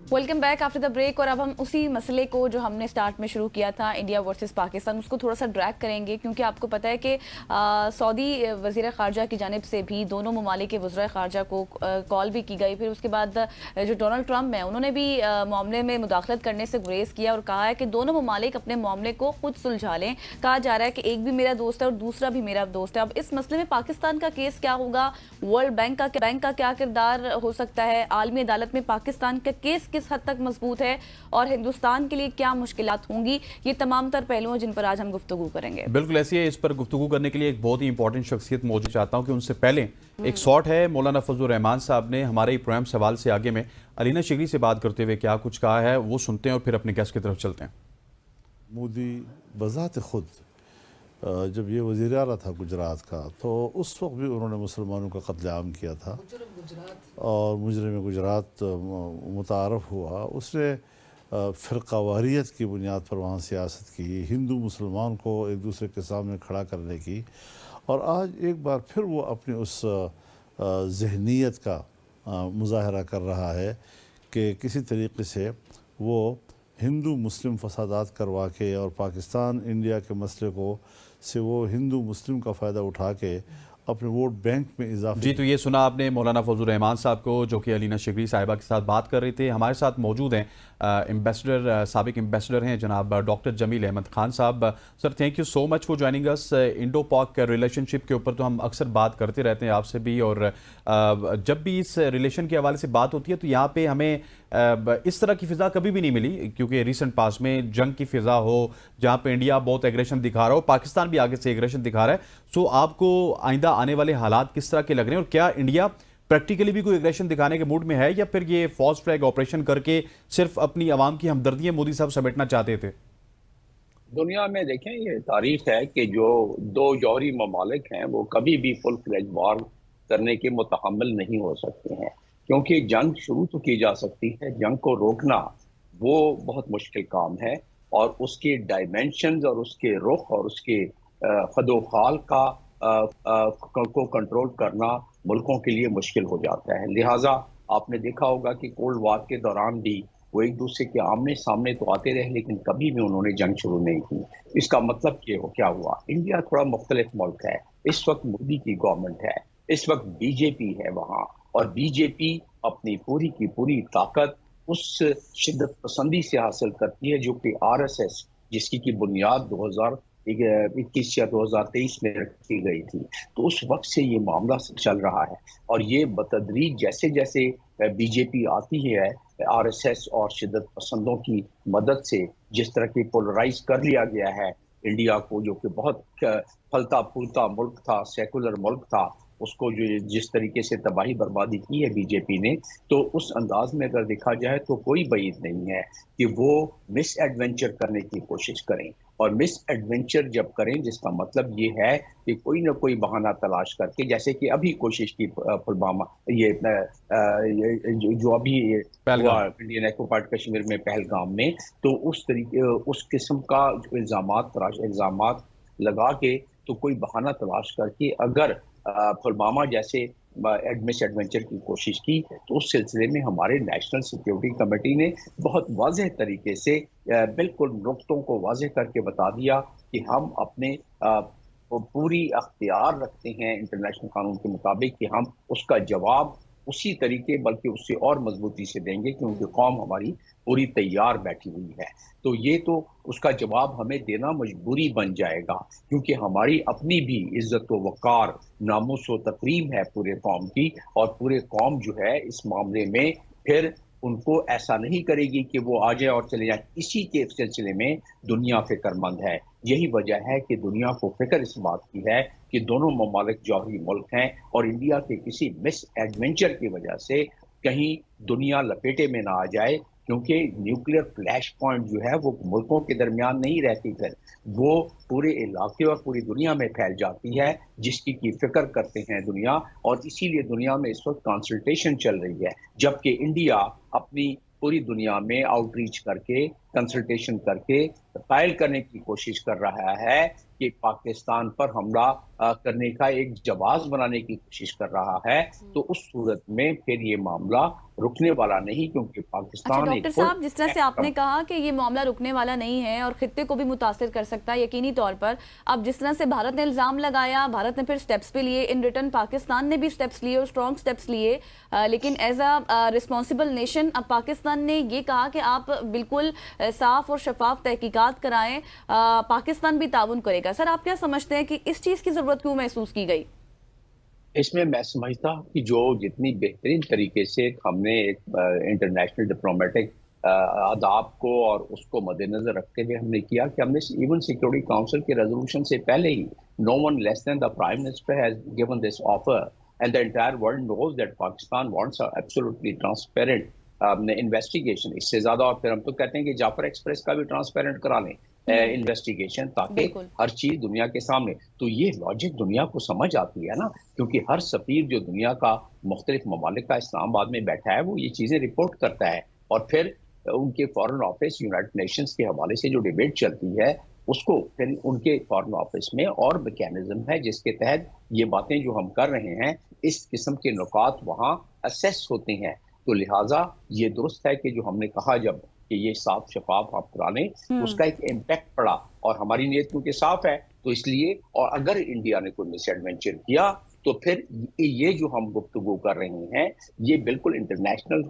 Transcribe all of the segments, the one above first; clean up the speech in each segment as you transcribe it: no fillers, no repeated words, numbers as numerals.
Welcome back after the break. और अब हम उसी मसले को जो हमने स्टार्ट में शुरू किया था, इंडिया वर्सेस पाकिस्तान, उसको थोड़ा सा ड्रैग करेंगे, क्योंकि आपको पता है कि सऊदी वज़ीर ख़ारजा की जानिब से भी दोनों ममालिक के वज़ीर ख़ारजा को कॉल भी की गई। फिर उसके बाद जो डोनाल्ड ट्रंप हैं उन्होंने भी मामले में मुदाखलत करने से गुरेज किया और कहा है कि दोनों ममालिक अपने मामले को खुद सुलझा लें। कहा जा रहा है कि एक भी मेरा दोस्त है और दूसरा भी मेरा दोस्त है। अब इस मसले में पाकिस्तान का केस क्या होगा, वर्ल्ड बैंक का क्या किरदार हो सकता है, आलमी अदालत में पाकिस्तान का केस किस हद तक मजबूत है और हिंदुस्तान के लिए क्या मुश्किलात होंगी, ये तमाम तर पहलुओं जिन पर आज हम गुफ्तगू करेंगे। बिल्कुल ऐसी है। इस पर गुफ्तगू करने के लिए एक बहुत ही इंपॉर्टेंट शख्सियत मौजूद चाहता हूँ कि उनसे पहले एक शॉट है मौलाना फजलुर रहमान साहब ने हमारे प्रोग्राम सवाल से आगे में अलीना शिगरी से बात करते हुए क्या कुछ कहा है, वो सुनते हैं और फिर अपने गेस्ट की तरफ चलते हैं। मोदी बज़ात खुद जब ये वज़ीर आला था गुजरात का, तो उस वक्त भी उन्होंने मुसलमानों का कत्लेआम किया था और मुजरिम गुजरात मुतारफ़ हुआ। उसने फ़िरक़ावारियत की बुनियाद पर वहाँ सियासत की, हिंदू मुसलमान को एक दूसरे के सामने खड़ा करने की, और आज एक बार फिर वो अपनी उस ज़हनीत का मुज़ाहरा कर रहा है कि किसी तरीके से वो हिंदू मुस्लिम फसादात करवा के और पाकिस्तान इंडिया के मसले को से वो हिंदू मुस्लिम का फ़ायदा उठा के अपने वोट बैंक में इजाफा। जी, तो ये सुना आपने मौलाना फजलुर रहमान साहब को, जो कि अलीना शिगरी साहिबा के साथ बात कर रहे थे। हमारे साथ मौजूद हैं एम्बेसडर, साबिक एम्बेसडर हैं जनाब डॉक्टर जमील अहमद खान साहब। Sir, thank you so much for joining us. Indo पाक रिलेशनशिप के ऊपर तो हम अक्सर बात करते रहते हैं आपसे भी, और जब भी इस रिलेशन के हवाले से बात होती है तो यहाँ पे हमें इस तरह की फ़िज़ा कभी भी नहीं मिली, क्योंकि रिसेंट पास में जंग की फ़िज़ा हो जहाँ पे इंडिया बहुत एग्रेशन दिखा रहा हो, पाकिस्तान भी आगे से एग्रेशन दिखा रहा है। सो आपको आइंदा आने वाले हालात किस तरह के लग रहे हैं, और क्या इंडिया प्रैक्टिकली भी कोई एग्रेशन दिखाने के मूड में है, या फिर ये फॉल्स फ्लैग ऑपरेशन करके सिर्फ अपनी आवाम की हमदर्दियाँ मोदी साहब समेटना चाहते थे? दुनिया में देखें, ये तारीख है कि जो दो जौहरी ममालिक हैं वो कभी भी फुल फ्लेज वॉर करने के मुतहम्मिल नहीं हो सकते हैं, क्योंकि जंग शुरू तो की जा सकती है, जंग को रोकना वो बहुत मुश्किल काम है, और उसके डायमेंशंस और उसके रुख और उसके खदोखाल को कंट्रोल करना मुल्कों के लिए मुश्किल हो जाता है। लिहाजा आपने देखा होगा कि कोल्ड वार के दौरान भी वो एक दूसरे के आमने सामने तो आते रहे, लेकिन कभी भी उन्होंने जंग शुरू नहीं की। इसका मतलब क्या हुआ, इंडिया थोड़ा मुख्तलिफ मुल्क है। इस वक्त मोदी की गवर्नमेंट है, इस वक्त बीजेपी है वहाँ, और बीजेपी अपनी पूरी की पूरी ताकत उस शिद्दत पसंदी से हासिल करती है जो कि आरएसएस, जिसकी की बुनियाद 2021 या 2023 में रखी गई थी। तो उस वक्त से ये मामला चल रहा है, और ये बतदरीज जैसे जैसे बीजेपी आती है, आरएसएस और शिद्दत पसंदों की मदद से जिस तरह की पोलराइज कर लिया गया है इंडिया को, जो कि बहुत फलता फूलता मुल्क था, सेकुलर मुल्क था, उसको जो जिस तरीके से तबाही बर्बादी की है बीजेपी ने, तो उस अंदाज में अगर देखा जाए तो कोई बईद नहीं है कि वो मिस एडवेंचर करने की कोशिश करें। और मिस एडवेंचर जब करें, जिसका मतलब ये है कि कोई ना कोई बहाना तलाश करके, जैसे कि अभी कोशिश की पुलवामा, ये जो अभी हुआ इंडियन ऑक्युपाइड कश्मीर में पहलगाम में, तो उस तरीके उस किस्म का जो इल्जामात लगा के, तो कोई बहाना तलाश करके अगर पुलवामा जैसे मिस एडवेंचर की कोशिश की, तो उस सिलसिले में हमारे नेशनल सिक्योरिटी कमेटी ने बहुत वाज़ेह तरीके से बिल्कुल नुक्तों को वाज़ेह करके बता दिया कि हम अपने पूरी अख्तियार रखते हैं इंटरनेशनल कानून के मुताबिक कि हम उसका जवाब उसी तरीके बल्कि उससे और मजबूती से देंगे, क्योंकि कौम हमारी पूरी तैयार बैठी हुई है। तो ये तो उसका जवाब हमें देना मजबूरी बन जाएगा, क्योंकि हमारी अपनी भी इज्जत व वक़ार, नामूस व तकरीम है पूरे कौम की, और पूरे कौम जो है इस मामले में फिर उनको ऐसा नहीं करेगी कि वो आ जाए और चले जाए। इसी के सिलसिले में दुनिया फिक्रमंद है। यही वजह है कि दुनिया को फिक्र इस बात की है कि दोनों ममालिक जौहरी मुल्क हैं, और इंडिया के किसी मिस एडवेंचर की वजह से कहीं दुनिया लपेटे में ना आ जाए, क्योंकि न्यूक्लियर फ्लैश पॉइंट जो है वो मुल्कों के दरमियान नहीं रहती, फिर वो पूरे इलाके और पूरी दुनिया में फैल जाती है, जिसकी की फिक्र करते हैं दुनिया। और इसीलिए दुनिया में इस वक्त कंसल्टेशन चल रही है, जबकि इंडिया अपनी पूरी दुनिया में आउटरीच करके कंसल्टेशन करके कायल करने की कोशिश कर रहा है कि पाकिस्तान पर हमला करने का एक जवाब बनाने की कोशिश कर रहा है, तो उस सूरत में फिर ये मामला रुकने वाला नहीं, क्योंकि अच्छा पाकिस्तान डॉक्टर साहब, जिस तरह से आपने कहा कि ये मामला रुकने वाला नहीं है और खित्ते को भी मुतासिर कर सकता है यकीनी तौर पर, अब जिस तरह से भारत ने इल्ज़ाम लगाया, भारत ने फिर स्टेप्स भी लिए, इन रिटर्न पाकिस्तान ने भी स्टेप्स लिए और स्ट्रॉन्ग स्टेप्स लिए, लेकिन एज अ रिस्पॉन्सिबल नेशन अब पाकिस्तान ने ये कहा कि आप बिल्कुल साफ और शफाफ तहकीकात कराएं, पाकिस्तान भी ताउन करेगा। सर आप क्या समझते हैं कि इस चीज़ की ज़रूरत क्यों महसूस की गई? इसमें मैं समझता हूँ कि जो जितनी बेहतरीन तरीके से हमने एक इंटरनेशनल डिप्लोमेटिक आदाब को और उसको मद्देनजर रखते हुए हमने किया कि हमने इवन सिक्योरिटी काउंसिल के रेजोल्यूशन से पहले ही no one less than the prime minister has given this offer and the entire world knows that Pakistan wants absolutely transparent investigation. इससे ज्यादा और फिर हम तो कहते हैं कि जाफर एक्सप्रेस का भी ट्रांसपेरेंट करा लें इन्वेस्टिगेशन, ताकि हर चीज दुनिया के सामने। तो ये लॉजिक दुनिया को समझ आती है ना, क्योंकि हर सफीर जो दुनिया का मुख्तलिफ ममालिक का इस्लामाबाद में बैठा है वो ये चीजें रिपोर्ट करता है, और फिर उनके फॉरेन ऑफिस यूनाइटेड नेशंस के हवाले से जो डिबेट चलती है उसको फिर उनके फॉरेन ऑफिस में और मैकेनिज्म है जिसके तहत ये बातें जो हम कर रहे हैं इस किस्म के नुकात वहाँ असेस होते हैं। तो लिहाजा ये दुरुस्त है कि जो हमने कहा जब कि ये साफ शफाफ आप करा लें, तो उसका एक इम्पैक्ट पड़ा, और हमारी नीयत क्योंकि साफ है तो इसलिए, और अगर इंडिया ने कोई मिस एडवेंचर किया तो फिर ये जो हम गुफ्तगू कर रहे हैं ये बिल्कुल इंटरनेशनल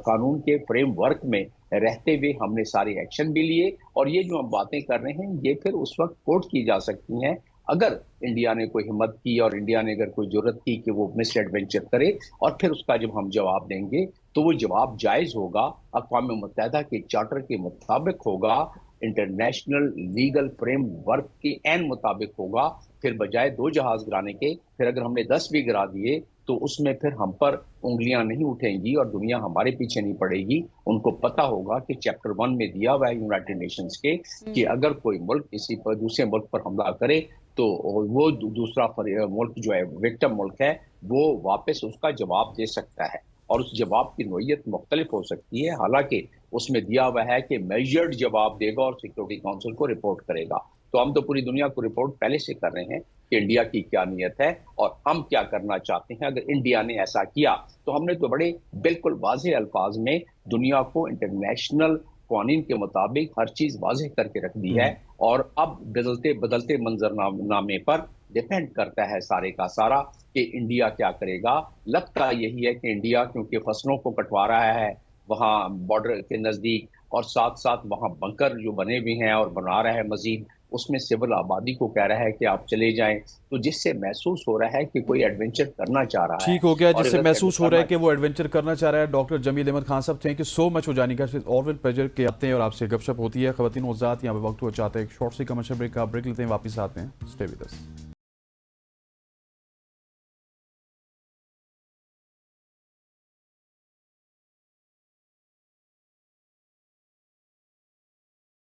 कानून के फ्रेमवर्क में रहते हुए हमने सारे एक्शन भी लिए, और ये जो हम बातें कर रहे हैं ये फिर उस वक्त कोर्ट की जा सकती हैं अगर इंडिया ने कोई हिम्मत की और इंडिया ने अगर कोई जरूरत की कि वो मिस एडवेंचर करे, और फिर उसका जब हम जवाब देंगे तो वो जवाब जायज होगा, अक़वाम मुत्तहिदा के चार्टर के मुताबिक होगा, इंटरनेशनल लीगल फ्रेमवर्क के एन मुताबिक होगा। फिर बजाय 2 जहाज गिराने के फिर अगर हमने 10 भी गिरा दिए तो उसमें फिर हम पर उंगलियां नहीं उठेंगी और दुनिया हमारे पीछे नहीं पड़ेगी। उनको पता होगा कि चैप्टर 1 में दिया हुआ है यूनाइटेड नेशंस के कि अगर कोई मुल्क किसी पर दूसरे मुल्क पर हमला करे तो वो दूसरा मुल्क जो है विक्टिम मुल्क है वो वापस उसका जवाब दे सकता है, और उस जवाब की नोयत मुख्तलिफ हो सकती है। हालांकि उसमें दिया हुआ है कि मेजर्ड जवाब देगा और सिक्योरिटी काउंसिल को रिपोर्ट करेगा। तो हम तो पूरी दुनिया को रिपोर्ट पहले से कर रहे हैं कि इंडिया की क्या नीयत है और हम क्या करना चाहते हैं। अगर इंडिया ने ऐसा किया तो हमने तो बड़े बिल्कुल वाज़ेह अल्फाज में दुनिया को इंटरनेशनल कानून के मुताबिक हर चीज वाज़ेह करके रख दी है, और अब बदलते मंजरनामे पर डिपेंड करता है सारे का सारा कि इंडिया क्या करेगा। लगता यही है कि इंडिया क्योंकि फसलों को कटवा रहा है वहाँ बॉर्डर के नजदीक, और साथ साथ वहाँ बंकर जो बने हुए हैं और बना रहा है मजीद, उसमें सिविल आबादी को कह रहा है कि आप चले जाएं, तो जिससे महसूस हो रहा है कि कोई एडवेंचर करना चाह रहा है। ठीक हो गया, जिससे महसूस हो रहा है कि वो एडवेंचर करना चाह रहा है। डॉक्टर जमील अहमद खान साहब, थैंक यू सो मच हो जाने का, और विद प्लेजर के आते हैं और आपसे गपशप होती है। ख़वातीन और हज़रात, यहाँ पे वक्त हो चाहता है एक शॉर्ट सी कमर्शियल ब्रेक का, ब्रेक लेते हैं, वापस आते हैं। Stay with us.